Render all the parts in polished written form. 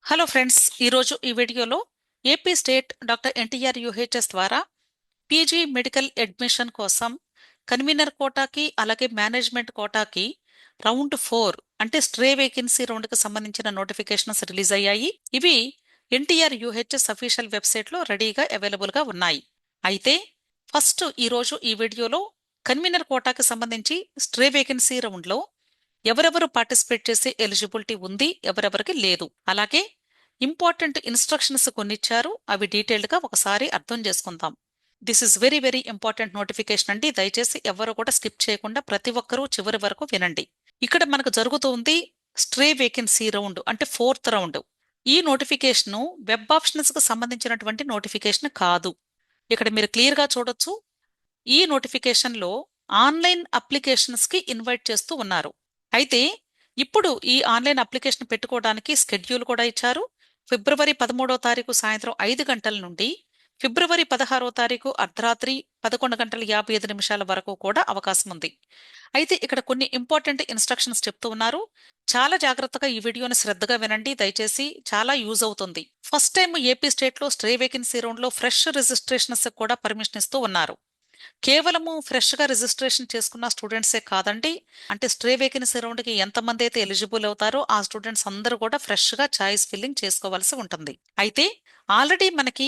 Hello friends, ఈరోజు ఈ వీడియోలో AP state doctor NTR UHS ద్వారా పీజీ మెడికల్ అడ్మిషన్ కోసం కన్వీనర్ కోటాకి అలాగే మేనేజ్మెంట్ కోటాకి రౌండ్ 4 అంటే స్ట్రే వేకెన్సీ రౌండ్కి సంబంధించిన నోటిఫికేషన్స్ రిలీజ్ అయ్యాయి. ఇవి ఎన్టీఆర్ యూహెచ్ఎస్ అఫీషియల్ వెబ్సైట్లో రెడీగా అవైలబుల్గా ఉన్నాయి. అయితే ఫస్ట్ ఈరోజు ఈ వీడియోలో కన్వీనర్ కోటాకి సంబంధించి స్ట్రే వేకెన్సీ రౌండ్లో ఎవరెవరు పార్టిసిపేట్ చేసే ఎలిజిబిలిటీ ఉంది, ఎవరెవరికి లేదు, అలాగే ఇంపార్టెంట్ ఇన్స్ట్రక్షన్స్ కొన్నిచ్చారు. అవి డీటెయిల్డ్ గా ఒకసారి అర్థం చేసుకుందాం. This is very very important notification అండి. దయచేసి ఎవరు కూడా స్కిప్ చేయకుండా ప్రతి ఒక్కరూ చివరి వరకు వినండి. ఇక్కడ మనకు జరుగుతుంది స్ట్రే వేకెన్సీ రౌండ్ అంటే 4th రౌండ్. ఈ నోటిఫికేషన్ వెబ్ ఆప్షన్స్ కు సంబంధించినటువంటి నోటిఫికేషన్ కాదు. ఇక్కడ మీరు క్లియర్ గా చూడొచ్చు. ఈ నోటిఫికేషన్ లో ఆన్లైన్ అప్లికేషన్స్ కి ఇన్వైట్ చేస్తూ ఉన్నారు. అయితే ఇప్పుడు ఈ ఆన్లైన్ అప్లికేషన్ పెట్టుకోవడానికి స్కెడ్యూల్ కూడా ఇచ్చారు. ఫిబ్రవరి 13వ తారీఖు సాయంత్రం 5 గంటల నుండి ఫిబ్రవరి 16వ తారీఖు అర్ధరాత్రి 11 గంటల 55 నిమిషాల వరకు కూడా అవకాశం ఉంది. అయితే ఇక్కడ కొన్ని ఇంపార్టెంట్ ఇన్స్ట్రక్షన్స్ చెప్తూ ఉన్నారు. చాలా జాగ్రత్తగా ఈ వీడియోని శ్రద్ధగా వినండి. దయచేసి చాలా యూజ్ అవుతుంది. ఫస్ట్ టైం ఏపీ స్టేట్ లో స్ట్రే వేకెన్సీ రౌండ్ లో ఫ్రెష్ రిజిస్ట్రేషన్స్ కూడా పర్మిషన్ ఇస్తూ ఉన్నారు. కేవలము ఫ్రెష్ గా రిజిస్ట్రేషన్ చేసుకున్న స్టూడెంట్సే కాదండి. అంటే స్ట్రే వేకెన్సీ రౌండ్ కి ఎంతమంది అయితే ఎలిజిబుల్ అవుతారో ఆ స్టూడెంట్స్ అందరూ కూడా ఫ్రెష్ గా చాయిస్ ఫిల్లింగ్ చేసుకోవాల్సి ఉంటుంది. అయితే ఆల్రెడీ మనకి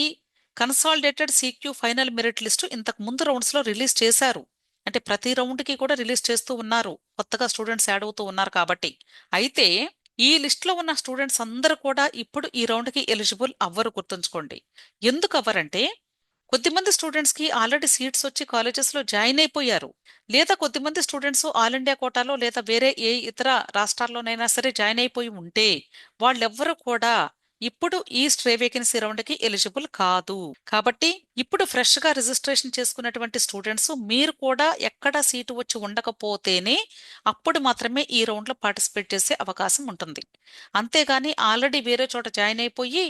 consolidated CQ final merit list ఇంతకు ముందు రౌండ్స్ లో రిలీజ్ చేశారు. అంటే ప్రతి రౌండ్ కి కూడా రిలీజ్ చేస్తూ ఉన్నారు. కొత్తగా స్టూడెంట్స్ యాడ్ అవుతూ ఉన్నారు కాబట్టి. అయితే ఈ లిస్ట్ లో ఉన్న స్టూడెంట్స్ అందరూ కూడా ఇప్పుడు ఈ రౌండ్ కి ఎలిజిబుల్ అవ్వరు, గుర్తుంచుకోండి. ఎందుకు అవ్వరంటే కొద్దిమంది స్టూడెంట్స్ కి ఆల్రెడీ సీట్స్ వచ్చి కాలేజెస్ లో జాయిన్ అయిపోయారు. లేదా కొద్దిమంది స్టూడెంట్స్ ఆల్ ఇండియా కోటాలో లేదా వేరే ఏ ఇతర రాష్ట్రాల్లోనైనా సరే జాయిన్ అయిపోయి ఉంటే వాళ్ళెవ్వరూ కూడా ఇప్పుడు ఈ స్ట్రే వేకెన్సీ రౌండ్ కి ఎలిజిబుల్ కాదు. కాబట్టి ఇప్పుడు ఫ్రెష్ గా రిజిస్ట్రేషన్ చేసుకున్నటువంటి స్టూడెంట్స్ మీరు కూడా ఎక్కడ సీటు వచ్చి ఉండకపోతేనే అప్పుడు మాత్రమే ఈ రౌండ్ లో పార్టిసిపేట్ చేసే అవకాశం ఉంటుంది. అంతేగాని ఆల్రెడీ వేరే చోట జాయిన్ అయిపోయి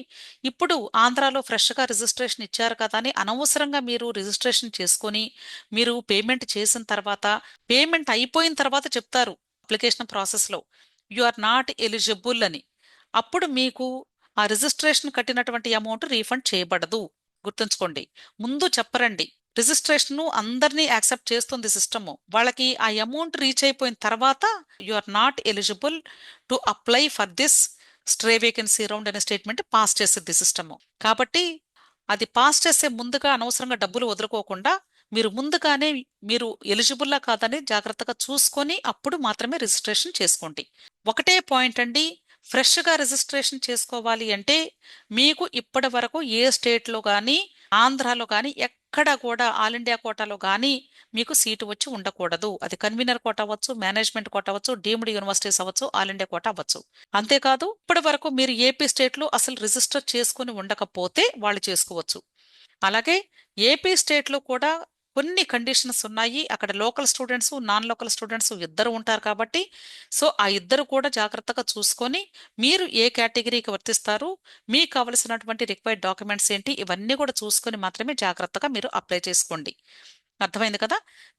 ఇప్పుడు ఆంధ్రాలో ఫ్రెష్గా రిజిస్ట్రేషన్ ఇచ్చారు కదా అని అనవసరంగా మీరు రిజిస్ట్రేషన్ చేసుకొని మీరు పేమెంట్ చేసిన తర్వాత పేమెంట్ అయిపోయిన తర్వాత చెప్తారు అప్లికేషన్ ప్రాసెస్లో యు ఆర్ నాట్ ఎలిజిబుల్ అని. అప్పుడు మీకు ఆ రిజిస్ట్రేషన్ కట్టినటువంటి అమౌంట్ రీఫండ్ చేయబడదు. గుర్తుంచుకోండి. ముందు చెప్పరండి. రిజిస్ట్రేషన్ అందరినీ యాక్సెప్ట్ చేస్తుంది సిస్టమ్. వాళ్ళకి ఆ అమౌంట్ రీచ్ అయిపోయిన తర్వాత you are not eligible to apply for this stray vacancy round అనే స్టేట్మెంట్ పాస్ చేసేది సిస్టమ్. కాబట్టి అది పాస్ చేసే ముందుగా అనవసరంగా డబ్బులు వదులుకోకుండా మీరు ముందుగానే మీరు ఎలిజిబుల్లా కాదని జాగ్రత్తగా చూసుకొని అప్పుడు మాత్రమే రిజిస్ట్రేషన్ చేసుకోండి. ఒకటే పాయింట్ అండి. ఫ్రెష్గా రిజిస్ట్రేషన్ చేసుకోవాలి అంటే మీకు ఇప్పటి వరకు ఏ స్టేట్లో కానీ ఆంధ్రాలో కానీ ఎక్కడ కూడా ఆల్ ఇండియా కోటాలో కానీ మీకు సీటు వచ్చి ఉండకూడదు. అది కన్వీనర్ కోట అవ్వచ్చు, మేనేజ్మెంట్ కోట అవ్వచ్చు, డీమ్డ్ యూనివర్సిటీస్ అవ్వచ్చు, ఆల్ ఇండియా కోట అవ్వచ్చు. అంతేకాదు ఇప్పటి వరకు మీరు ఏపీ స్టేట్లో అసలు రిజిస్టర్ చేసుకుని ఉండకపోతే వాళ్ళు చేసుకోవచ్చు. అలాగే ఏపీ స్టేట్లో కూడా కొన్ని కండిషన్స్ ఉన్నాయి. అక్కడ local students, non local students ఇద్దరు ఉంటారు కాబట్టి సో ఆ ఇద్దరు కూడా జాగ్రత్తగా చూసుకొని మీరు ఏ కేటగిరీకి వర్తిస్తారు, మీకు కావలసినటువంటి రిక్వైర్డ్ డాక్యుమెంట్స్ ఏంటి, ఇవన్నీ కూడా చూసుకొని మాత్రమే జాగ్రత్తగా మీరు అప్లై చేసుకోండి. అర్థమైంది కదా.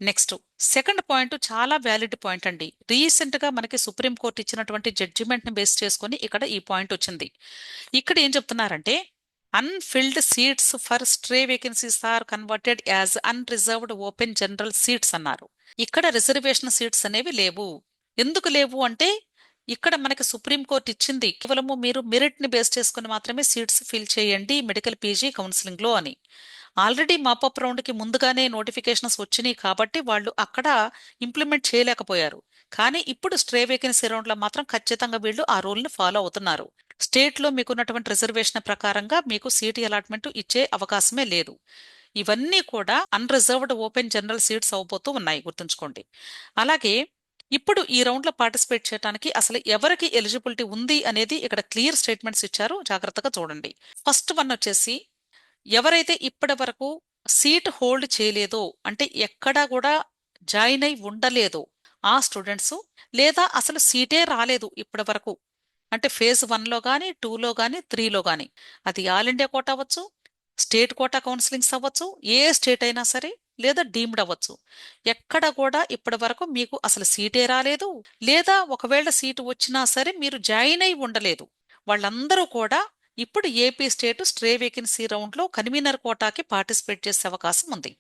నెక్స్ట్ సెకండ్ పాయింట్ చాలా వ్యాలిడ్ పాయింట్ అండి. రీసెంట్ గా మనకి సుప్రీం కోర్టు ఇచ్చినటువంటి జడ్జిమెంట్ ని బేస్ చేసుకొని ఇక్కడ ఈ పాయింట్ వచ్చింది. ఇక్కడ ఏం చెప్తున్నారంటే unfilled seats for stray vacancies are converted as unreserved open general seats అన్నారు. ఇక్కడ రిజర్వేషన్ సీట్స్ అనేవి లేవు. ఎందుకు లేవు అంటే ఇక్కడ మనకి సుప్రీం కోర్టు ఇచ్చింది కేవలము మీరు మెరిట్ ని బేస్ చేసుకుని మాత్రమే సీట్స్ ఫిల్ చేయండి మెడికల్ పీజీ కౌన్సిలింగ్ లో అని. ఆల్రెడీ మాపప్ రౌండ్ కి ముందుగానే నోటిఫికేషన్స్ వచ్చినాయి కాబట్టి వాళ్ళు అక్కడ ఇంప్లిమెంట్ చేయలేకపోయారు. కానీ ఇప్పుడు స్ట్రే వేకెన్సీ రౌండ్ లో మాత్రం ఖచ్చితంగా వీళ్ళు ఆ రూల్ ని ఫాలో అవుతున్నారు. స్టేట్ లో మీకున్నటువంటి రిజర్వేషన్ ప్రకారంగా మీకు సీట్ అలాట్మెంట్ ఇచ్చే అవకాశమే లేదు. ఇవన్నీ కూడా అన్రిజర్వ్డ్ ఓపెన్ జనరల్ సీట్స్ అవబోతూ ఉన్నాయి, గుర్తుంచుకోండి. అలాగే ఇప్పుడు ఈ రౌండ్ లో పార్టిసిపేట్ చేయడానికి అసలు ఎవరికి ఎలిజిబిలిటీ ఉంది అనేది ఇక్కడ క్లియర్ స్టేట్మెంట్స్ ఇచ్చారు. జాగ్రత్తగా చూడండి. ఫస్ట్ వన్ వచ్చేసి ఎవరైతే ఇప్పటి వరకు సీట్ హోల్డ్ చేయలేదో అంటే ఎక్కడా కూడా జాయిన్ అయి ఉండలేదో ఆ స్టూడెంట్స్, లేదా అసలు సీటే రాలేదు ఇప్పటి వరకు అంటే ఫేజ్ 1లో కానీ 2లో కానీ 3లో కానీ అది ఆల్ ఇండియా కోటా అవ్వచ్చు, స్టేట్ కోటా కౌన్సిలింగ్స్ అవ్వచ్చు, ఏ స్టేట్ అయినా సరే, లేదా డీమ్డ్ అవ్వచ్చు. ఎక్కడ కూడా ఇప్పటి వరకు మీకు అసలు సీటే రాలేదు, లేదా ఒకవేళ సీటు వచ్చినా సరే మీరు జాయిన్ అయి ఉండలేదు. వాళ్ళందరూ కూడా ఇప్పుడు ఏపీ స్టేట్ స్ట్రే వేకెన్సీ రౌండ్లో కన్వీనర్ కోటాకి పార్టిసిపేట్ చేసే అవకాశం ఉంది.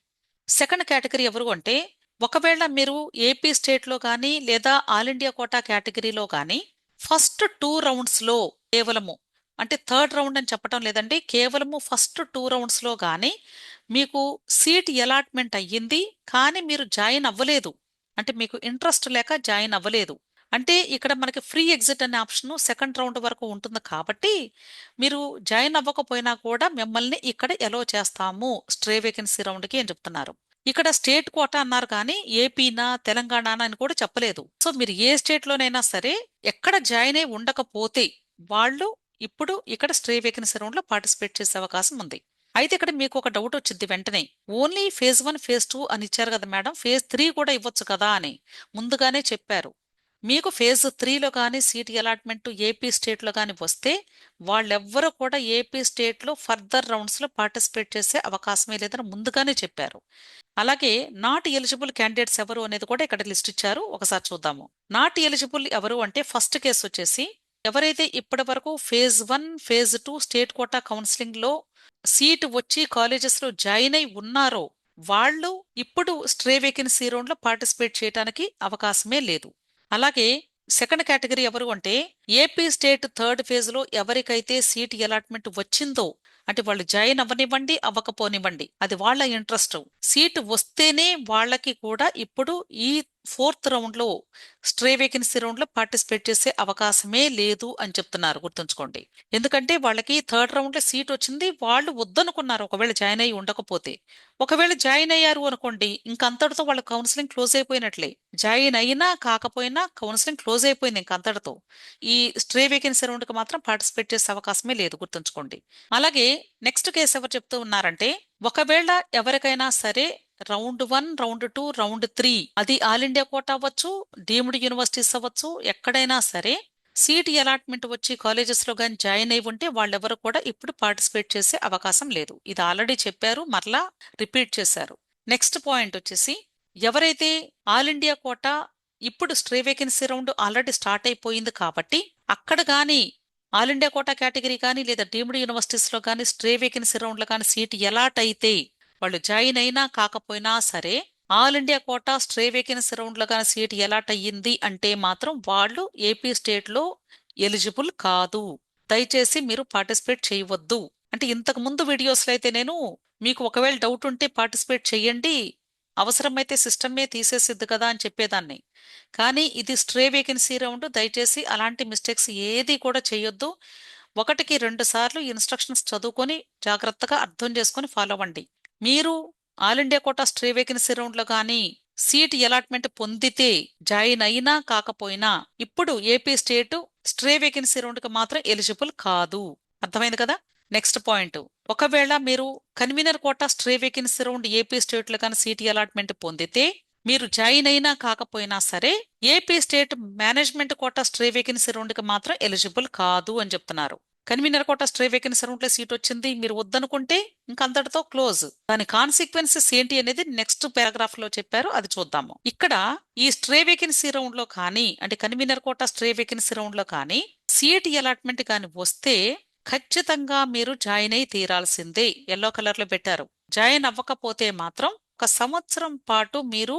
సెకండ్ కేటగిరీ ఎవరు అంటే, ఒకవేళ మీరు ఏపీ స్టేట్లో కానీ లేదా ఆల్ ఇండియా కోటా కేటగిరీలో కానీ ఫస్ట్ 2 రౌండ్స్లో కేవలము, అంటే థర్డ్ రౌండ్ అని చెప్పడం లేదండి, కేవలము ఫస్ట్ 2 రౌండ్స్లో కానీ మీకు సీట్ అలాట్మెంట్ అయ్యింది కానీ మీరు జాయిన్ అవ్వలేదు, అంటే మీకు ఇంట్రెస్ట్ లేక జాయిన్ అవ్వలేదు అంటే ఇక్కడ మనకి ఫ్రీ ఎగ్జిట్ అనే ఆప్షన్ సెకండ్ రౌండ్ వరకు ఉంటుంది కాబట్టి మీరు జాయిన్ అవ్వకపోయినా కూడా మిమ్మల్ని ఇక్కడ ఎలో చేస్తాము స్ట్రే వేకెన్సీ రౌండ్కి అని చెప్తున్నారు. ఇక్కడ స్టేట్ కోటా అన్నారు కానీ ఏపీనా తెలంగాణ అని కూడా చెప్పలేదు. సో మీరు ఏ స్టేట్ లోనైనా సరే ఎక్కడ జాయిన్ అయి ఉండకపోతే వాళ్ళు ఇప్పుడు ఇక్కడ స్ట్రే వేకెన్సీ రౌండ్ లో పార్టిసిపేట్ చేసే అవకాశం ఉంది. అయితే ఇక్కడ మీకు ఒక డౌట్ వచ్చింది వెంటనే, ఓన్లీ ఫేజ్ 1 ఫేజ్ 2 అని ఇచ్చారు కదా మేడం, ఫేజ్ 3 కూడా ఇవ్వచ్చు కదా అని ముందుగానే చెప్పారు. మీకు ఫేజ్ 3లో కానీ సీట్ అలాట్మెంట్ ఏపీ స్టేట్లో కానీ వస్తే వాళ్ళెవ్వరూ కూడా ఏపీ స్టేట్లో ఫర్దర్ రౌండ్స్లో పార్టిసిపేట్ చేసే అవకాశమే లేదని ముందుగానే చెప్పారు. అలాగే నాట్ ఎలిజిబుల్ క్యాండిడేట్స్ ఎవరు అనేది కూడా ఇక్కడ లిస్ట్ ఇచ్చారు, ఒకసారి చూద్దాము. నాట్ ఎలిజిబుల్ ఎవరు అంటే ఫస్ట్ కేసు వచ్చేసి ఎవరైతే ఇప్పటి వరకు phase 1 phase 2 state quota counselling లో సీట్ వచ్చి కాలేజెస్ లో జాయిన్ అయి ఉన్నారో వాళ్ళు ఇప్పుడు స్ట్రే వేకెన్సీ రౌండ్ లో పార్టిసిపేట్ చేయడానికి అవకాశమే లేదు. అలాగే సెకండ్ కేటగిరీ ఎవరు అంటే ఏపీ స్టేట్ థర్డ్ ఫేజ్ లో ఎవరికైతే సీట్ అలాట్మెంట్ వచ్చిందో, అంటే వాళ్ళు జాయిన్ అవ్వనివ్వండి అవ్వకపోనివ్వండి అది వాళ్ళ ఇంట్రెస్ట్, సీట్ వస్తేనే వాళ్ళకి కూడా ఇప్పుడు ఈ ఫోర్త్ రౌండ్ లో స్ట్రే వేకెన్సీ రౌండ్ లో పార్టిసిపేట్ చేసే అవకాశమే లేదు అని చెప్తున్నారు, గుర్తుంచుకోండి. ఎందుకంటే వాళ్ళకి థర్డ్ రౌండ్ లో సీట్ వచ్చింది, వాళ్ళు వద్దనుకున్నారు ఒకవేళ జాయిన్ అయ్యి ఉండకపోతే. ఒకవేళ జాయిన్ అయ్యారు అనుకోండి ఇంకంతటితో వాళ్ళ కౌన్సిలింగ్ క్లోజ్ అయిపోయినట్లే. జాయిన్ అయినా కాకపోయినా కౌన్సిలింగ్ క్లోజ్ అయిపోయింది ఇంకంతటితో. ఈ స్ట్రే వేకెన్సీ రౌండ్ కి మాత్రం పార్టిసిపేట్ చేసే అవకాశమే లేదు, గుర్తుంచుకోండి. అలాగే నెక్స్ట్ కేసు ఎవరు చెప్తూ ఉన్నారంటే, ఒకవేళ ఎవరికైనా సరే రౌండ్ 1 రౌండ్ 2 రౌండ్ 3 అది ఆల్ ఇండియా కోటా అవ్వచ్చు, డీమ్డ్ యూనివర్సిటీస్ అవ్వచ్చు, ఎక్కడైనా సరే సీట్ అలాట్మెంట్ వచ్చి కాలేజెస్ లో కానీ జాయిన్ అయి ఉంటే వాళ్ళెవరు కూడా ఇప్పుడు పార్టిసిపేట్ చేసే అవకాశం లేదు. ఇది ఆల్రెడీ చెప్పారు, మరలా రిపీట్ చేశారు. నెక్స్ట్ పాయింట్ వచ్చేసి ఎవరైతే ఆల్ ఇండియా కోటా ఇప్పుడు stray vacancy round already start అయిపోయింది కాబట్టి అక్కడ కానీ ఆల్ ఇండియా కోటా కేటగిరీ కానీ లేదా డీమ్డ్ యూనివర్సిటీస్ లో కానీ స్ట్రే వేకెన్సీ రౌండ్ లో కానీ సీట్ ఎలాట్ అయితే వాళ్ళు జాయిన్ అయినా కాకపోయినా సరే all India quota stray vacancy round లో కానీ సీట్ ఎలాట్ అయ్యింది అంటే మాత్రం వాళ్ళు ఏపీ స్టేట్ లో ఎలిజిబుల్ కాదు. దయచేసి మీరు పార్టిసిపేట్ చేయవద్దు. అంటే ఇంతకు ముందు వీడియోస్ లో అయితే నేను మీకు ఒకవేళ డౌట్ ఉంటే పార్టిసిపేట్ చెయ్యండి, అవసరమైతే సిస్టమే తీసేసిద్ది కదా అని చెప్పేదాన్ని. కానీ ఇది స్ట్రే వేకెన్సీ రౌండ్, దయచేసి అలాంటి మిస్టేక్స్ ఏది కూడా చేయొద్దు. 1-2 సార్లు ఇన్స్ట్రక్షన్స్ చదువుకొని జాగ్రత్తగా అర్థం చేసుకొని ఫాలో అవ్వండి. మీరు all India quota stray vacancy round లో కానీ సీట్ అలాట్మెంట్ పొందితే జాయిన్ అయినా కాకపోయినా ఇప్పుడు AP state stray vacancy round కి మాత్రం ఎలిజిబుల్ కాదు. అర్థమైంది కదా. నెక్స్ట్ పాయింట్, ఒకవేళ మీరు convener quota stray vacancy round AP state లో కానీ సీట్ అలాట్మెంట్ పొందితే మీరు జాయిన్ అయినా కాకపోయినా సరే AP state management quota stray vacancy round కి మాత్రం ఎలిజిబుల్ కాదు అని చెప్తున్నారు. Convener quota stray vacancy round లో సీట్ వచ్చింది మీరు వద్దనుకుంటే ఇంకంతటితో క్లోజ్. దాని కాన్సిక్వెన్సెస్ ఏంటి అనేది నెక్స్ట్ పారాగ్రాఫ్ లో చెప్పారు, అది చూద్దాము. ఇక్కడ ఈ స్ట్రే వేకెన్సీ రౌండ్ లో కానీ అంటే convener quota stray vacancy round లో కానీ సీట్ అలాట్మెంట్ కానీ వస్తే ఖచ్చితంగా మీరు జాయిన్ అయి తీరాల్సిందే. ఎల్లో కలర్ లో పెట్టారు. జాయిన్ అవ్వకపోతే మాత్రం 1 సంవత్సరం పాటు మీరు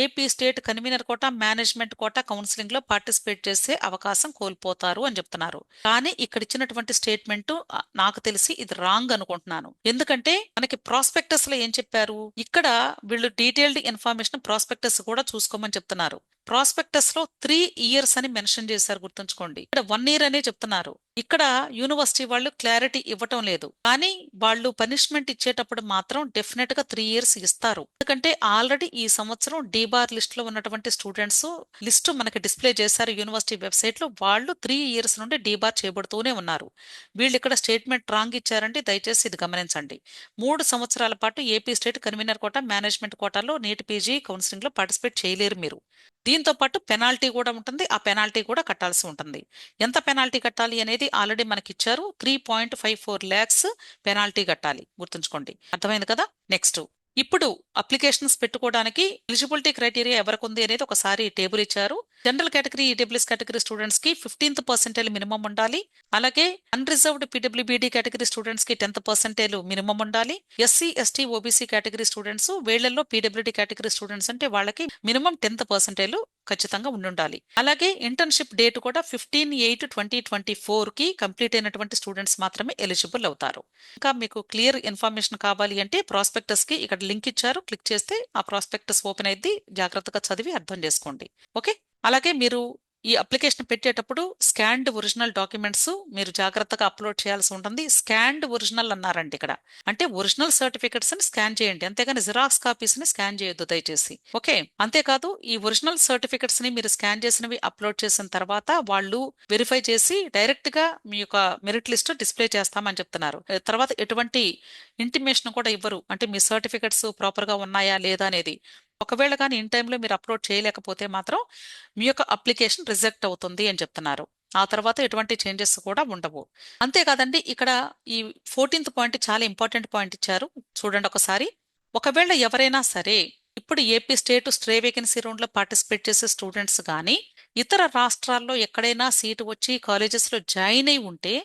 AP state convener quota management quota counselling లో పార్టిసిపేట్ చేసే అవకాశం కోల్పోతారు అని చెప్తున్నారు. కానీ ఇక్కడ ఇచ్చినటువంటి స్టేట్మెంట్ నాకు తెలిసి ఇది రాంగ్ అనుకుంటున్నాను. ఎందుకంటే మనకి ప్రాస్పెక్టస్ లో ఏం చెప్పారు, ఇక్కడ వీళ్ళు డీటెయిల్డ్ ఇన్ఫర్మేషన్ ప్రాస్పెక్టస్ కూడా చూసుకోమని చెప్తున్నారు. ప్రాస్పెక్టస్ లో 3 ఇయర్స్ అని మెన్షన్ చేశారు, గుర్తుంచుకోండి. ఇక్కడ 1 ఇయర్ అనే చెప్తున్నారు. ఇక్కడ యూనివర్సిటీ వాళ్ళు క్లారిటీ ఇవ్వటం లేదు, కానీ వాళ్ళు పనిష్మెంట్ ఇచ్చేటప్పుడు మాత్రం డెఫినెట్ గా 3 ఇయర్స్ ఇస్తారు. ఎందుకంటే ఆల్రెడీ ఈ సంవత్సరం డీబార్ లిస్ట్ లో ఉన్నటువంటి స్టూడెంట్స్ లిస్టు మనకి డిస్ప్లే చేశారు యూనివర్సిటీ వెబ్సైట్ లో. వాళ్ళు 3 ఇయర్స్ నుండి డీబార్ చేయబడుతూనే ఉన్నారు. వీళ్ళు ఇక్కడ స్టేట్మెంట్ రాంగ్ ఇచ్చారంటే దయచేసి ఇది గమనించండి. 3 సంవత్సరాల పాటు AP state convener quota management కోటాలో నీట్ పీజీ కౌన్సిలింగ్ లో పార్టిసిపేట్ చేయలేరు మీరు. దీంతో పాటు పెనాల్టీ కూడా ఉంటుంది, ఆ పెనాల్టీ కూడా కట్టాల్సి ఉంటుంది. ఎంత పెనాల్టీ కట్టాలి అనేది ఆల్రెడీ మనకి ఇచ్చారు, 3.54 lakhs పెనాల్టీ కట్టాలి, గుర్తుంచుకోండి. అర్థమైంది కదా. నెక్స్ట్, ఇప్పుడు అప్లికేషన్స్ పెట్టుకోవడానికి ఎలిజిబిలిటీ క్రైటీరియా ఎవరికి ఉంది అనేది ఒకసారి టేబుల్ ఇచ్చారు, general category, EWS category students కి 15th పర్సెంటైల్ మినిమం ఉండాలి. అలాగే అన్రిజర్వ్డ్ పీడబ్ల్యూబీడీ కేటగిరీ స్టూడెంట్స్ కి 10th పర్సెంటైల్ మినిమం ఉండాలి. SC, ST, OBC category students, వీళ్ళల్లో పీడబ్ల్యూడీ కేటగిరీ స్టూడెంట్స్ అంటే వాళ్ళకి మినిమం 10th పర్సెంటైల్ ఖచ్చితంగా ఉండాలి. అలాగే ఇంటర్న్షిప్ డేట్ కూడా 15/8/2024 కి కంప్లీట్ అయినటువంటి స్టూడెంట్స్ మాత్రమే ఎలిజిబుల్ అవుతారు. ఇంకా మీకు క్లియర్ ఇన్ఫర్మేషన్ కావాలి అంటే ప్రాస్పెక్టస్ కి ఇక్కడ లింక్ ఇచ్చారు, క్లిక్ చేస్తే ఆ ప్రాస్పెక్టస్ ఓపెన్ అయింది. జాగ్రత్తగా చదివి అర్థం చేసుకోండి. ఓకే. అలాగే మీరు ఈ అప్లికేషన్ పెట్టేటప్పుడు స్కాన్డ్ ఒరిజినల్ డాక్యుమెంట్స్ మీరు జాగ్రత్తగా అప్లోడ్ చేయాల్సి ఉంటుంది. స్కాన్డ్ ఒరిజినల్ అన్నారండి ఇక్కడ, అంటే ఒరిజినల్ సర్టిఫికెట్స్ ని స్కాన్ చేయండి, అంతేగాని జిరాక్స్ కాపీస్ ని స్కాన్ చేయొద్దు దయచేసి. ఓకే. అంతేకాదు ఈ ఒరిజినల్ సర్టిఫికెట్స్ ని మీరు స్కాన్ చేసినవి అప్లోడ్ చేసిన తర్వాత వాళ్ళు వెరిఫై చేసి డైరెక్ట్ గా మీ యొక్క మెరిట్ లిస్ట్ డిస్ప్లే చేస్తామని చెప్తున్నారు. తర్వాత ఎటువంటి ఇంటిమేషన్ కూడా ఇవ్వరు, అంటే మీ సర్టిఫికెట్స్ ప్రాపర్ గా ఉన్నాయా లేదా అనేది. ఒకవేళ కానీ ఇన్ టైంలో మీరు అప్లోడ్ చేయలేకపోతే మాత్రం మీ యొక్క అప్లికేషన్ రిజెక్ట్ అవుతుంది అని చెప్తున్నారు. ఆ తర్వాత ఎటువంటి చేంజెస్ కూడా ఉండవు. అంతేకాదండి, ఇక్కడ ఈ 14th పాయింట్ చాలా ఇంపార్టెంట్ పాయింట్ ఇచ్చారు, చూడండి ఒకసారి. ఒకవేళ ఎవరైనా సరే ఇప్పుడు AP state stray vacancy round లో పార్టిసిపేట్ చేసే స్టూడెంట్స్ కానీ ఇతర రాష్ట్రాల్లో ఎక్కడైనా సీటు వచ్చి కాలేజెస్ లో జాయిన్ అయి ఉంటే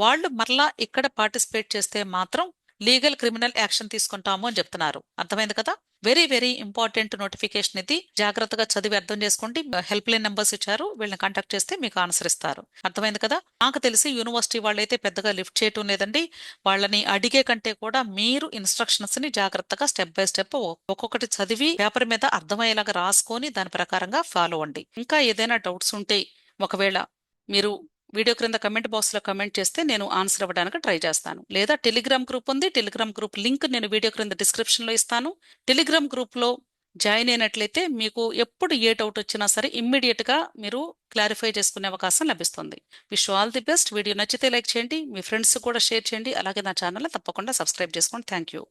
వాళ్ళు మరలా ఇక్కడ పార్టిసిపేట్ చేస్తే మాత్రం లీగల్ క్రిమినల్ యాక్షన్ తీసుకుంటాము అని చెప్తున్నారు. అర్థమైంది కదా. వెరీ వెరీ ఇంపార్టెంట్ నోటిఫికేషన్ ఇది, జాగ్రత్తగా చదివి అర్థం చేసుకోండి. హెల్ప్ లైన్ నెంబర్స్ ఇచ్చారు, వీళ్ళని కాంటాక్ట్ చేస్తే మీకు ఆన్సర్ ఇస్తారు. అర్థమైంది కదా. నాకు తెలిసి యూనివర్సిటీ వాళ్ళైతే పెద్దగా లిఫ్ట్ చేయటం లేదండి. వాళ్ళని అడిగే కంటే కూడా మీరు ఇన్స్ట్రక్షన్స్ ని జాగ్రత్తగా స్టెప్ బై స్టెప్ ఒక్కొక్కటి చదివి పేపర్ మీద అర్థమయ్యేలాగా రాసుకొని దాని ప్రకారంగా ఫాలో అవ్వండి. ఇంకా ఏదైనా డౌట్స్ ఉంటే ఒకవేళ మీరు వీడియో క్రింద కమెంట్ బాక్స్ లో కమెంట్ చేస్తే నేను ఆన్సర్ ఇవ్వడానికి ట్రై చేస్తాను. లేదా టెలిగ్రామ్ గ్రూప్ ఉంది, టెలిగ్రామ్ గ్రూప్ లింక్ నేను వీడియో క్రింద డిస్క్రిప్షన్ లో ఇస్తాను. టెలిగ్రామ్ గ్రూప్ లో జాయిన్ అయినట్లయితే మీకు ఎప్పుడు ఏ డౌట్ వచ్చినా సరే ఇమ్మీడియట్ గా మీరు క్లారిఫై చేసుకునే అవకాశం లభిస్తుంది. Wish all the best. Video నచ్చితే లైక్ చేయండి, మీ ఫ్రెండ్స్ కూడా షేర్ చేయండి. అలాగే నా ఛానల్ తప్పకుండా సబ్స్క్రైబ్ చేసుకోండి. Thank you.